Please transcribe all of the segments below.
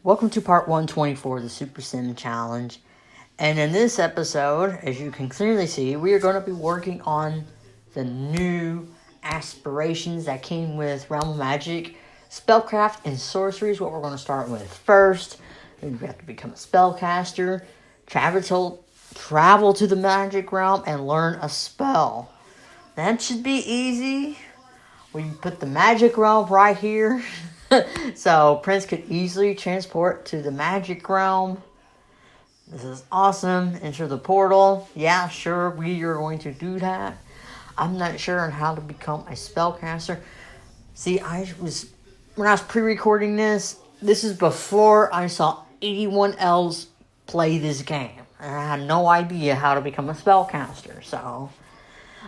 Welcome to part 124 of the Super Sim Challenge. And in this episode, as you can clearly see, we are going to be working on the new aspirations that came with Realm of Magic. Spellcraft and sorcery is what we're going to start with first. Then we have to become a spellcaster, travel to the magic realm, and learn a spell. That should be easy. We put the magic realm right here. So Prince could easily transport to the magic realm. This is awesome. Enter the portal. Yeah, sure, we are going to do that. I'm not sure on how to become a spellcaster. See, when I was pre-recording this is before I saw 81 else play this game. And I had no idea how to become a spellcaster. So,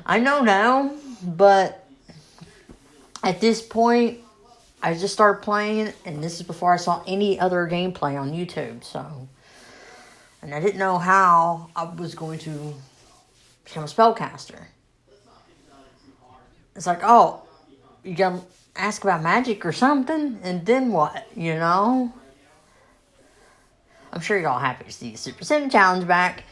I know now, but at this point, I just started playing, and this is before I saw any other gameplay on YouTube, so. And I didn't know how I was going to become a spellcaster. It's like, oh, you gotta ask about magic or something, and then what, you know? I'm sure you're all happy to see the Super Sim Challenge back.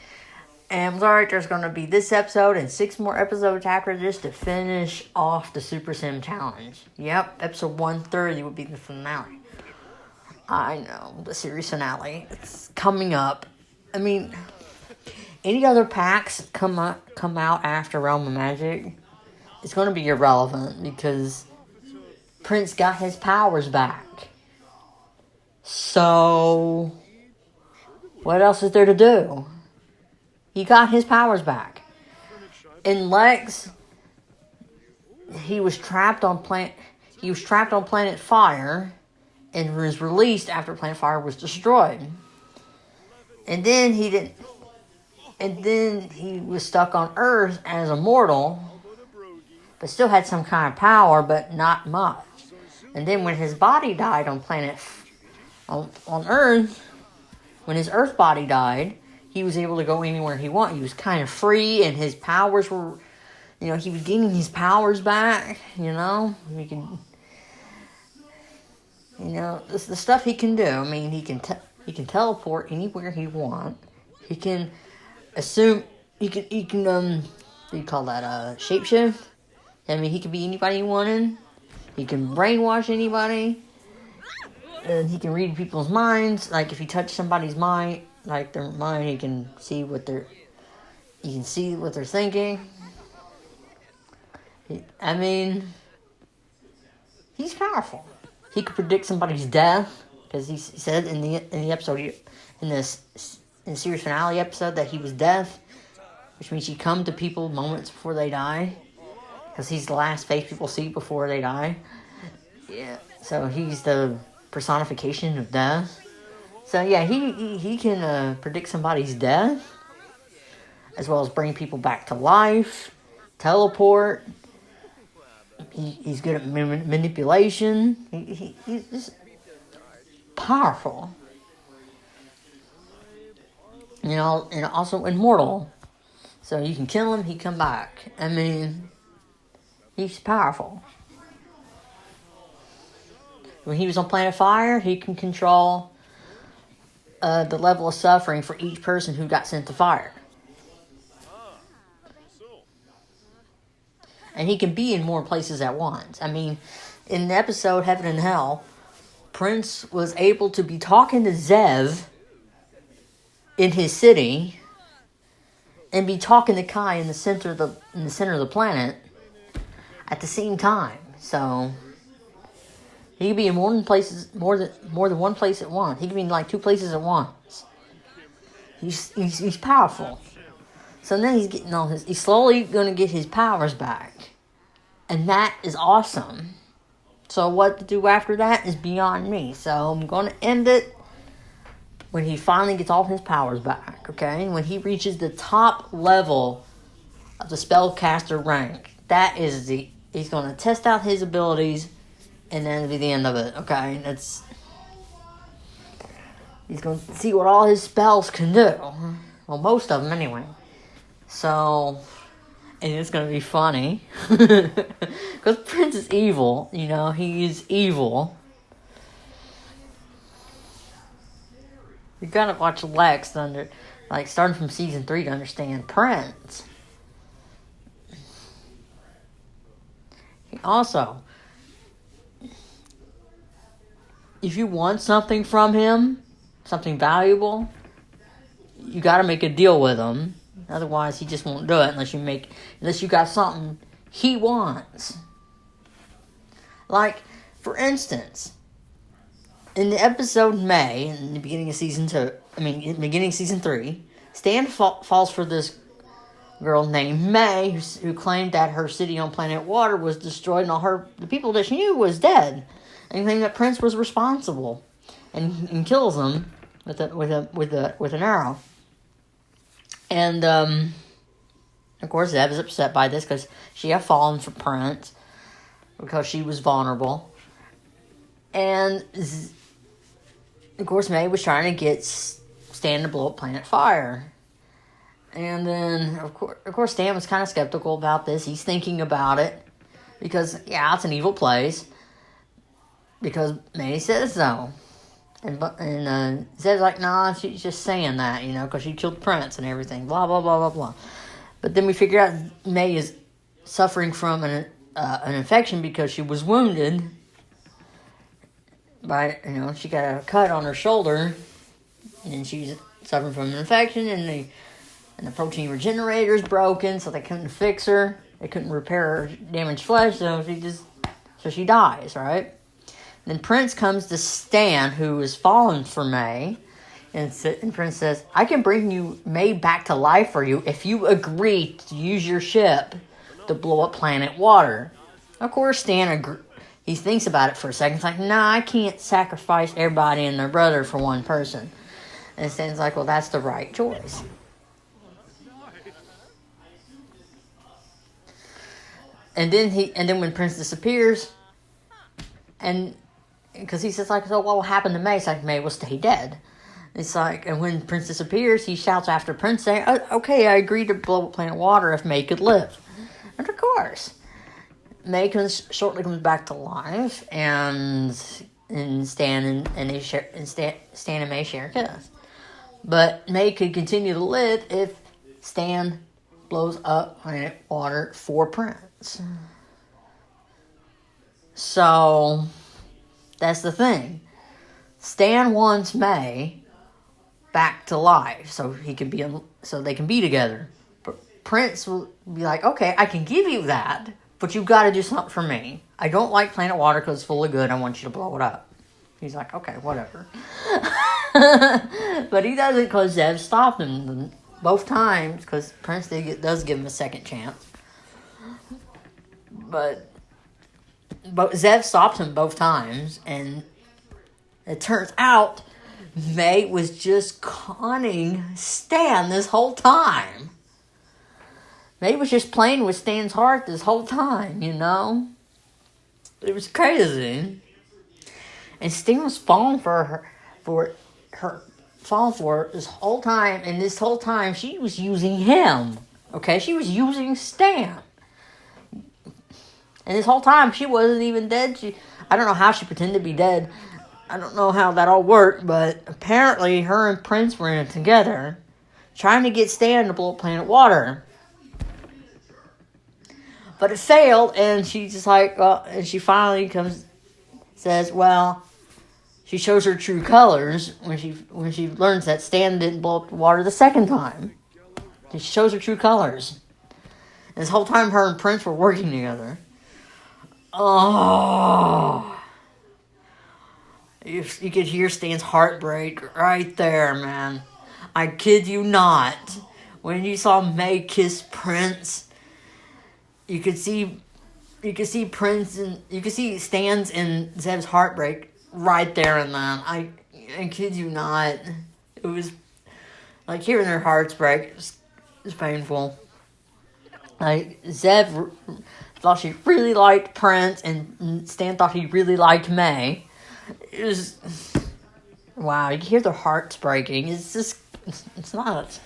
And sorry, there's going to be this episode and 6 more episodes after this to finish off the Super Sim Challenge. Yep, episode 130 will be the finale. I know, the series finale. It's coming up. I mean, any other packs come out after Realm of Magic, it's going to be irrelevant because Prince got his powers back. So, what else is there to do? He got his powers back. In Lex, he was trapped on Planet Fire and was released after Planet Fire was destroyed. And then he was stuck on Earth as a mortal, but still had some kind of power, but not much. And then when his body died on Earth, when his Earth body died, he was able to go anywhere he wanted. He was kind of free, and his powers were, he was gaining his powers back, He can, the stuff he can do. I mean, he can teleport anywhere he wants. He can what do you call that, shapeshift? I mean, he can be anybody he wanted. He can brainwash anybody. And he can read people's minds. Like, if he touched somebody's mind, like their mind, he can see what they're thinking. He's powerful. He could predict somebody's death, because he said in the episode, in the series finale episode, that he was death, which means he come to people moments before they die, because he's the last face people see before they die. Yeah, so he's the personification of death. So yeah, he can predict somebody's death, as well as bring people back to life, teleport. He's good at manipulation. He's just powerful. And also immortal. So you can kill him, he come back. I mean, he's powerful. When he was on Planet Fire, he can control the level of suffering for each person who got sent to fire. And he can be in more places at once. I mean, in the episode Heaven and Hell, Prince was able to be talking to Zev in his city and be talking to Kai in the center of the planet at the same time. So he could be in more than one place at once. He could be in like 2 places at once. He's powerful. So then he's slowly going to get his powers back. And that is awesome. So what to do after that is beyond me. So I'm going to end it when he finally gets all his powers back, okay? When he reaches the top level of the spellcaster rank. He's going to test out his abilities, and then it'll be the end of it, okay? He's going to see what all his spells can do. Well, most of them anyway. So, and it's going to be funny. Because Prince is evil, he is evil. You gotta watch Lex starting from season 3 to understand Prince. Also, if you want something from him, something valuable, you got to make a deal with him. Otherwise, he just won't do it unless you got something he wants. Like, for instance, in the episode May, in the beginning of season 3, Stan falls for this girl named May, who claimed that her city on planet Water was destroyed and all the people that she knew was dead. And he claimed that Prince was responsible, and kills him with an arrow. And of course, Zev is upset by this because she had fallen for Prince because she was vulnerable. And of course, May was trying to get Stan to blow up Planet Fire. And then, of course, Stan was kind of skeptical about this. He's thinking about it because, yeah, it's an evil place. Because May says so. And Zed's like, nah, she's just saying that, because she killed Prince and everything. Blah, blah, blah, blah, blah. But then we figure out May is suffering from an infection because she was wounded by, she got a cut on her shoulder. And she's suffering from an infection, and the protein regenerator is broken, so they couldn't fix her. They couldn't repair her damaged flesh, so she dies, right? Then Prince comes to Stan, who is fallen for May, and Prince says, I can bring you May back to life for you if you agree to use your ship to blow up planet Water. Of course, Stan he thinks about it for a second. He's like, nah, I can't sacrifice everybody and their brother for one person. And Stan's like, well, that's the right choice. And then when Prince disappears, and because he says like, so what will happen to May? It's like, May will stay dead. It's like, and when Prince disappears, he shouts after Prince saying, okay, I agree to blow up planet Water if May could live. And of course, May shortly comes back to life, and Stan and May share a kiss. But May could continue to live if Stan blows up planet Water for Prince. So that's the thing. Stan wants May back to life so they can be together. But Prince will be like, okay, I can give you that, but you've got to do something for me. I don't like planet Water because it's full of good. I want you to blow it up. He's like, okay, whatever. But he does it because Zev stopped him both times, because Prince does give him a second chance. But Zev stopped him both times, and it turns out May was just conning Stan this whole time. May was just playing with Stan's heart this whole time, It was crazy. And Stan was falling for her this whole time, and this whole time she was using him. Okay, she was using Stan. And this whole time she wasn't even dead. I don't know how she pretended to be dead. I don't know how that all worked, but apparently her and Prince were in it together, trying to get Stan to blow up planet Water. But it failed, and she just and she finally says, well, she shows her true colors when she learns that Stan didn't blow up the water the second time. She shows her true colors. And this whole time, her and Prince were working together. Oh, you could hear Stan's heartbreak right there, man. I kid you not. When you saw May kiss Prince, you could see Prince, and you could see Stan's and Zev's heartbreak right there and then. I kid you not. It was like hearing their hearts break. It was painful. Like, Zev thought she really liked Prince, and Stan thought he really liked May. It was, wow, you can hear their hearts breaking. It's nuts.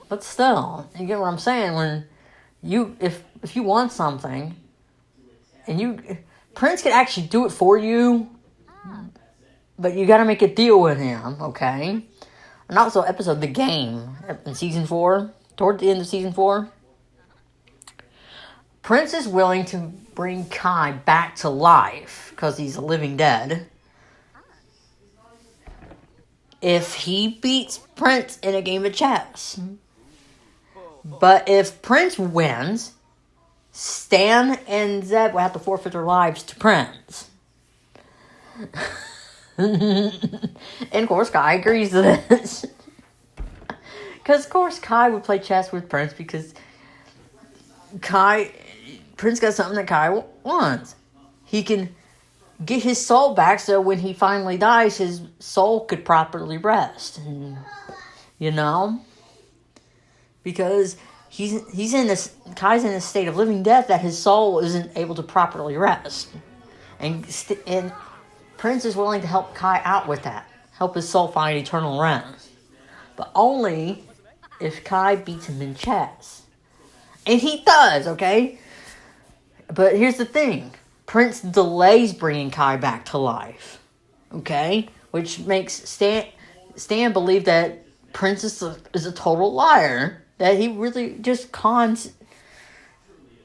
But still, you get what I'm saying? When if you want something, and Prince could actually do it for you, but you gotta make a deal with him, okay? And also, episode The Game in season 4, toward the end of season 4, Prince is willing to bring Kai back to life because he's a living dead if he beats Prince in a game of chess. But if Prince wins, Stan and Zeb will have to forfeit their lives to Prince. And of course, Kai agrees to this. Because, of course, Kai would play chess with Prince because Prince got something that Kai wants. He can get his soul back so when he finally dies, his soul could properly rest. And, you know? Because Kai's in a state of living death that his soul isn't able to properly rest. And Prince is willing to help Kai out with that. Help his soul find eternal rest. But only if Kai beats him in chess. And he does, okay? But here's the thing. Prince delays bringing Kai back to life. Okay? Which makes Stan believe that Prince is a total liar. That he really just conned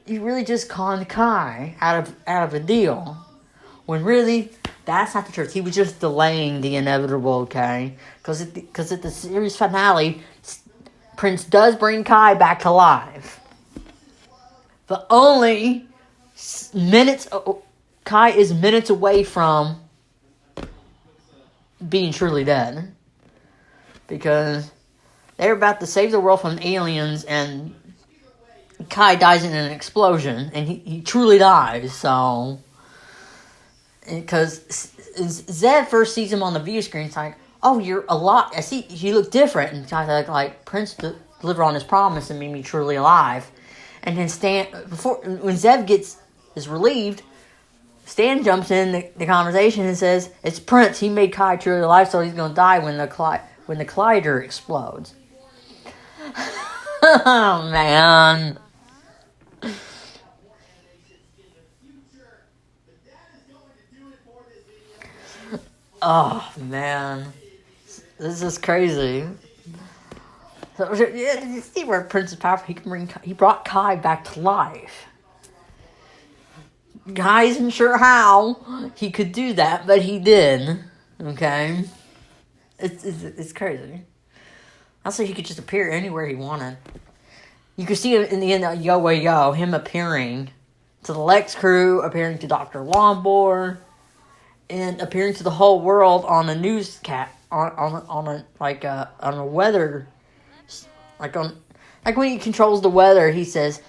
Kai out of a deal. When really, that's not the truth. He was just delaying the inevitable, okay? Because at the series finale, Prince does bring Kai back to life. But only minutes. Kai is minutes away from being truly dead. Because they're about to save the world from aliens, and Kai dies in an explosion, and he truly dies, so... Because Zed first sees him on the view screen, it's like, oh, you're a lot... I see, you look different, and Kai's like Prince delivered on his promise and made me truly alive. And then when Zed is relieved, Stan jumps in the conversation and says, it's Prince, he made Kai truly alive, so he's going to die when the collider explodes. Oh, man. Oh, man. This is crazy. So, yeah, you see where Prince is powerful? He brought Kai back to life. Kai isn't sure how he could do that, but he did. Okay? It's crazy. Also, he could just appear anywhere he wanted. You could see him in the end of Yo Way Yo, him appearing to the Lex crew, appearing to Dr. Lombor, and appearing to the whole world on a newscast, on a weather, like when he controls the weather, he says,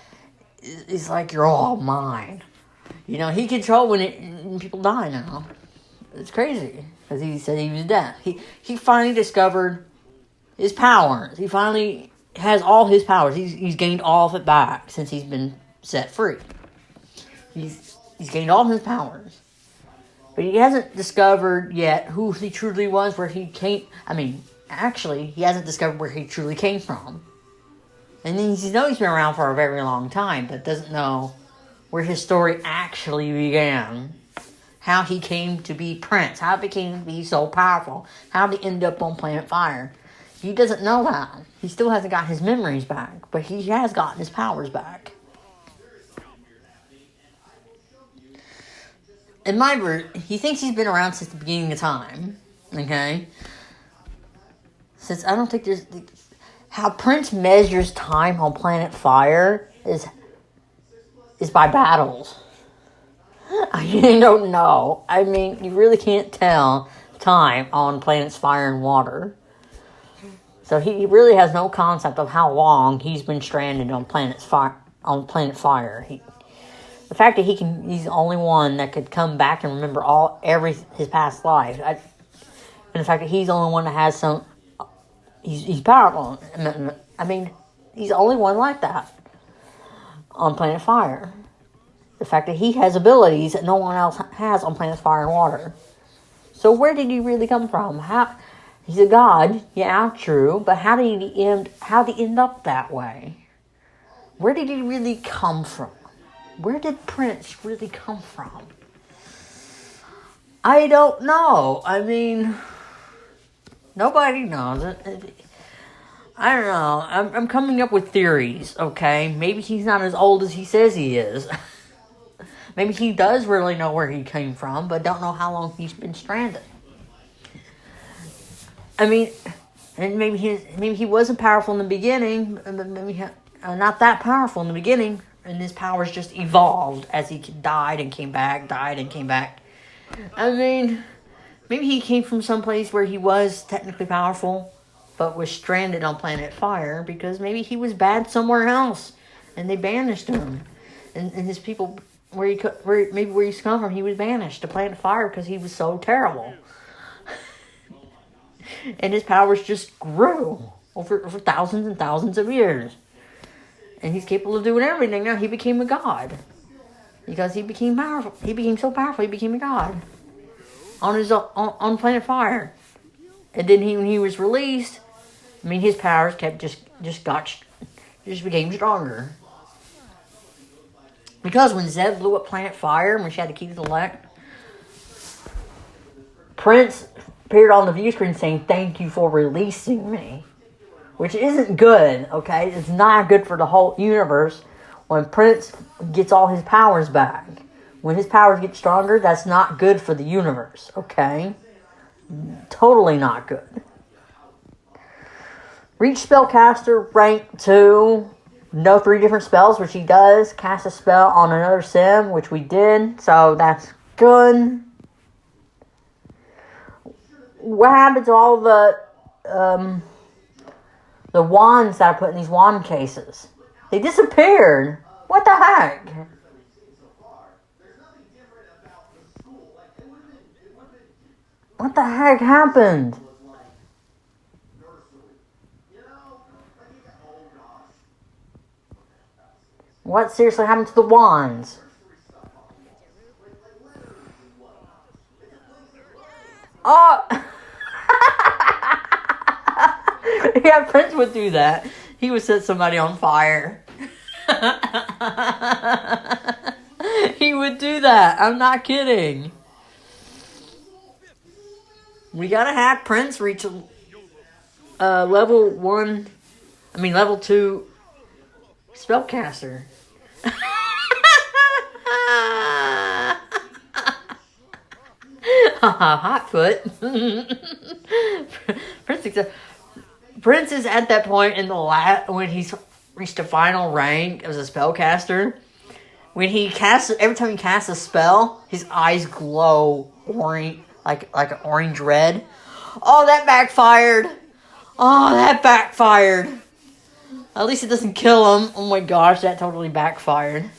he's like, you're all mine. You know, he controls when people die now. It's crazy, because he said he was dead. He finally discovered his powers. He finally has all his powers. He's gained all of it back since he's been set free. He's gained all his powers. But he hasn't discovered yet who he truly was, where he came... I mean, actually, he hasn't discovered where he truly came from. And then he knows he's been around for a very long time, but doesn't know where his story actually began. How he came to be Prince. How he came to be so powerful. How he ended up on Planet Fire. He doesn't know that. He still hasn't got his memories back. But he has gotten his powers back. In my version, he thinks he's been around since the beginning of time. Okay? Since I don't think there's... How Prince measures time on Planet Fire is by battles. I don't know. I mean, you really can't tell time on planets Fire and Water. So he really has no concept of how long he's been stranded on Planet Fire. The fact that he's the only one that could come back and remember his past life. And the fact that he's the only one that has some... He's powerful. I mean, he's the only one like that on Planet Fire. The fact that he has abilities that no one else has on Planet Fire and Water. So where did he really come from? He's a god, yeah, true, but how did he end up that way? Where did he really come from? Where did Prince really come from? I don't know. I mean, nobody knows. I don't know. I'm coming up with theories, okay? Maybe he's not as old as he says he is. Maybe he does really know where he came from, but don't know how long he's been stranded. I mean, and maybe he wasn't powerful in the beginning, maybe not that powerful in the beginning, and his powers just evolved as he died and came back, died and came back. I mean, maybe he came from someplace where he was technically powerful, but was stranded on planet Fire because maybe he was bad somewhere else, and they banished him. And his people, where he's come from, he was banished to planet Fire because he was so terrible. And his powers just grew over thousands and thousands of years. And he's capable of doing everything now. He became a god. Because he became powerful. He became so powerful, he became a god. On planet Fire. And then when he was released, I mean, his powers just became stronger. Because when Zev blew up planet Fire, when she had the key to the elect, Prince appeared on the view screen saying, "Thank you for releasing me." Which isn't good, okay? It's not good for the whole universe when Prince gets all his powers back. When his powers get stronger, that's not good for the universe, okay? Totally not good. Reach Spellcaster, rank 2. Know 3 different spells, which he does. Cast a spell on another sim, which we did, so that's good. What happened to all the wands that I put in these wand cases? They disappeared. What the heck? What the heck happened? What seriously happened to the wands? Oh! Yeah, Prince would do that. He would set somebody on fire. He would do that. I'm not kidding. We gotta have Prince reach level 2 spellcaster. Hot foot. Prince is at that point in the when he's reached a final rank as a spellcaster. When he casts, every time he casts a spell, his eyes glow orange, like an orange red. Oh, that backfired. At least it doesn't kill him. Oh my gosh, that totally backfired.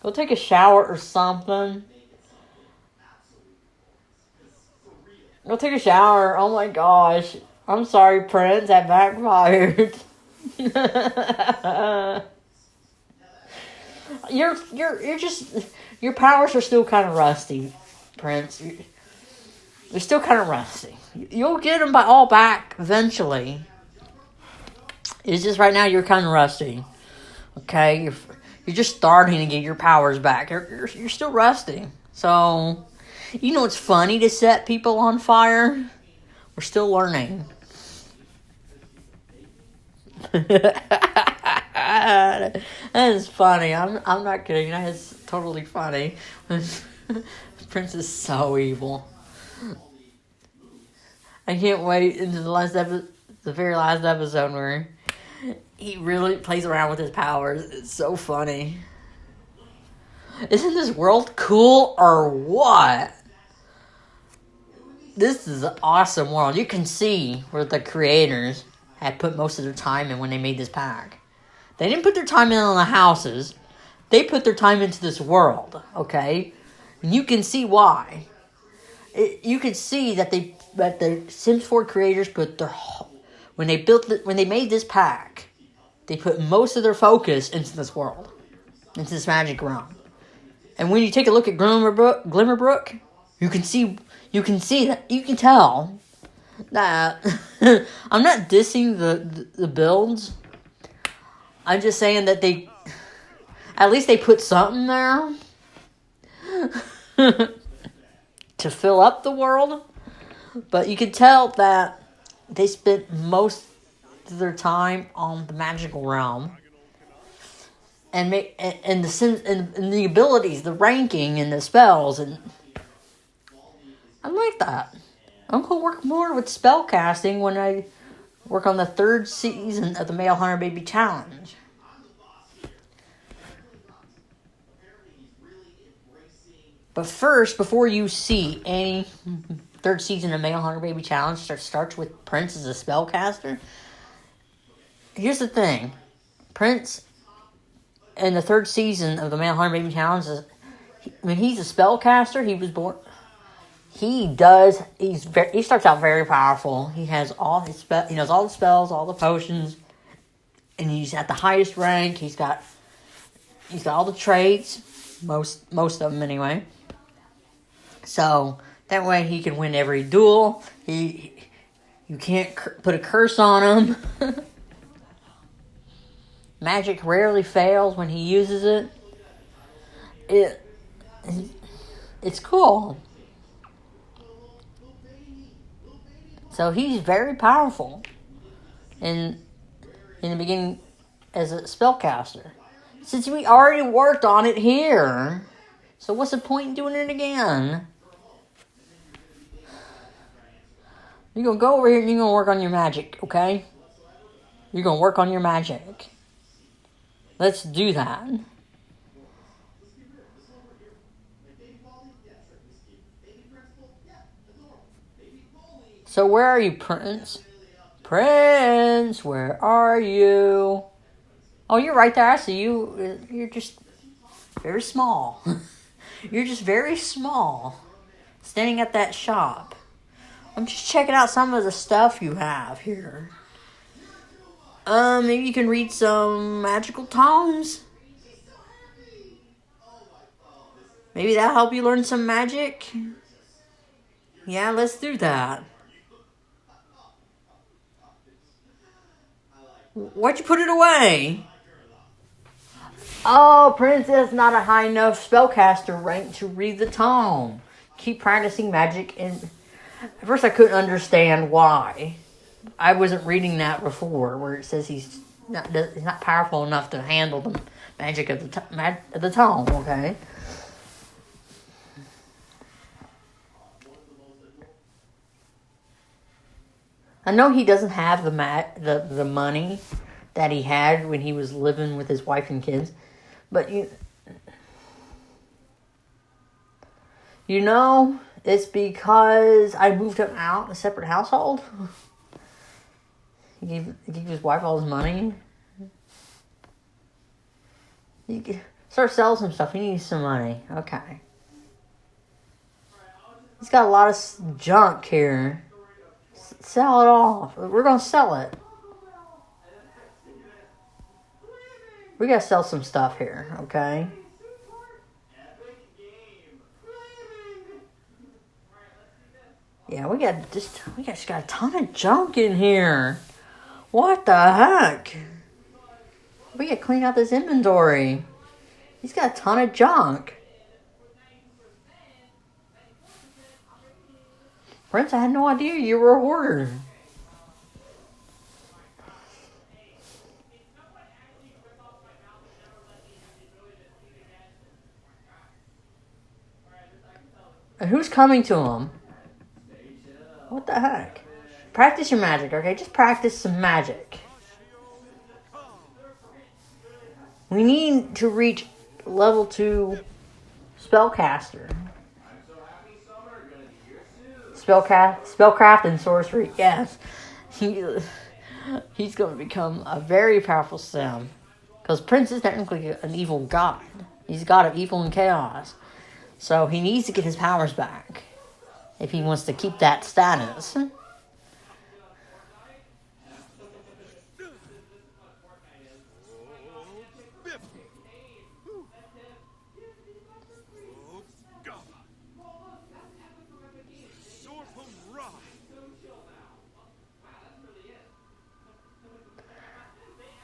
Go take a shower or something. Go take a shower. Oh my gosh. I'm sorry, Prince. That backfired. Your powers are still kind of rusty, Prince. They're still kind of rusty. You'll get them all back eventually. It's just right now you're kind of rusty. Okay, you're just starting to get your powers back. You're still rusty. So, you know it's funny to set people on fire. We're still learning. That is funny. I'm not kidding. That is totally funny. Prince is so evil. I can't wait into the very last episode where he really plays around with his powers. It's so funny. Isn't this world cool or what? This is an awesome world. You can see where the creators had put most of their time in when they made this pack. They didn't put their time in on the houses. They put their time into this world, okay? And you can see why. You can see that the Sims 4 creators put when they made this pack, they put most of their focus into this world, into this magic realm. And when you take a look at Glimmerbrook, you can tell that I'm not dissing the builds. I'm just saying that at least they put something there. to fill up the world. But you can tell that they spent most of their time on the magical realm. And the abilities, the ranking, and the spells, and I like that. I'm gonna work more with spell casting when I work on the 3rd season of the Male Hunter Baby Challenge. But first, before you see any 3rd season of Male Hunter Baby Challenge starts with Prince as a spellcaster. Here's the thing, Prince in the 3rd season of the Male Hunter Baby Challenge, when he's a spellcaster, he was born. He starts out very powerful. He has all his he knows all the spells, all the potions, and he's at the highest rank. He's got all the traits, most of them anyway. So that way he can win every duel. You can't put a curse on him. Magic rarely fails when he uses it. It's cool. So he's very powerful in the beginning as a spellcaster. Since we already worked on it here, so what's the point in doing it again? You're going to go over here and you're going to work on your magic, okay? You're going to work on your magic. Let's do that. So where are you, Prince? Prince, where are you? Oh, you're right there. I see you. You're just very small. You're just very small. Standing at that shop. I'm just checking out some of the stuff you have here. Maybe you can read some magical tomes. Maybe that'll help you learn some magic. Yeah, let's do that. Why'd you put it away? Oh, Princess, not a high enough spellcaster rank to read the tome. Keep practicing magic. And at first I couldn't understand why. I wasn't reading that before, where it says he's not powerful enough to handle the magic of the tome, okay? I know he doesn't have the money that he had when he was living with his wife and kids, but you know, it's because I moved him out in a separate household. He gave his wife all his money. He start selling some stuff. He needs some money. Okay. He's got a lot of junk here. Sell it off. We're going to sell it. We got to sell some stuff here, okay? Yeah, we just got a ton of junk in here. What the heck? We got to clean out this inventory. He's got a ton of junk. Prince, I had no idea you were a hoarder. And who's coming to him? What the heck? Practice your magic, okay? Just practice some magic. We need to reach level 2 spellcaster. Spellcraft and sorcery, yes. He's going to become a very powerful sim. Because Prince is technically an evil god. He's a god of evil and chaos. So he needs to get his powers back. If he wants to keep that status.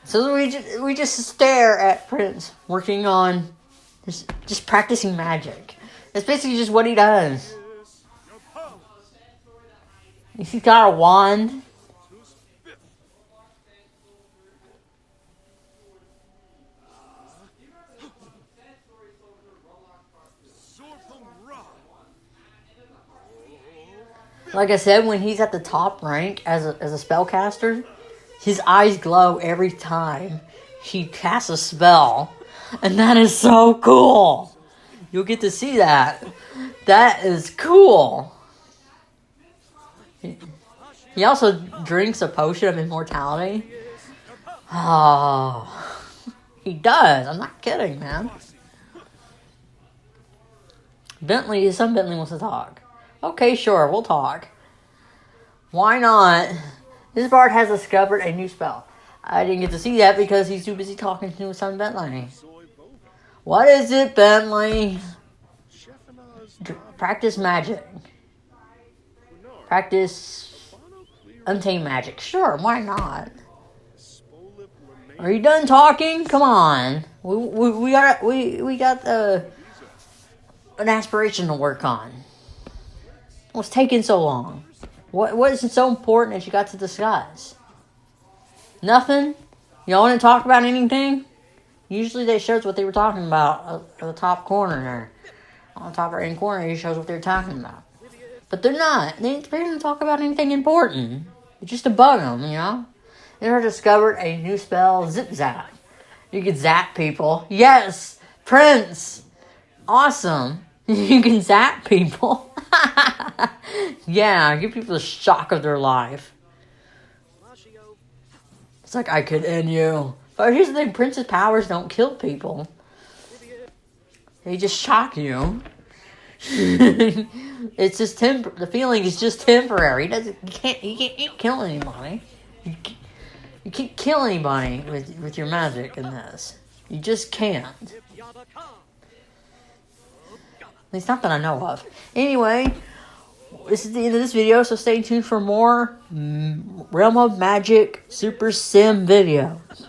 So we just stare at Prince working on just practicing magic. That's basically just what he does. He's got a wand. Like I said, when he's at the top rank as a spellcaster, his eyes glow every time he casts a spell. And that is so cool. You'll get to see that. That is cool. He also drinks a potion of immortality. Oh, he does. I'm not kidding, man. His son Bentley wants to talk. Okay, sure, we'll talk. Why not? This bard has discovered a new spell. I didn't get to see that because he's too busy talking to his son Bentley. What is it, Bentley? Practice magic. Practice untamed magic. Sure, why not? Are you done talking? Come on. We got an aspiration to work on. What's taking so long? What is so important that you got to discuss? Nothing? You don't want to talk about anything? Usually they shows what they were talking about at the top corner there. On the top right hand corner, it shows what they're talking about. But they're not. They didn't talk about anything important. It's just to bug them, you know? They discovered a new spell, Zip Zap. You can zap people. Yes! Prince! Awesome! You can zap people. Yeah, give people the shock of their life. It's like, I could end you. But here's the thing, Prince's powers don't kill people. They just shock you. It's just the feeling is just temporary. You can't kill anybody. You can't kill anybody with your magic in this. You just can't. At least not that I know of. Anyway, this is the end of this video, so stay tuned for more Realm of Magic Super Sim videos.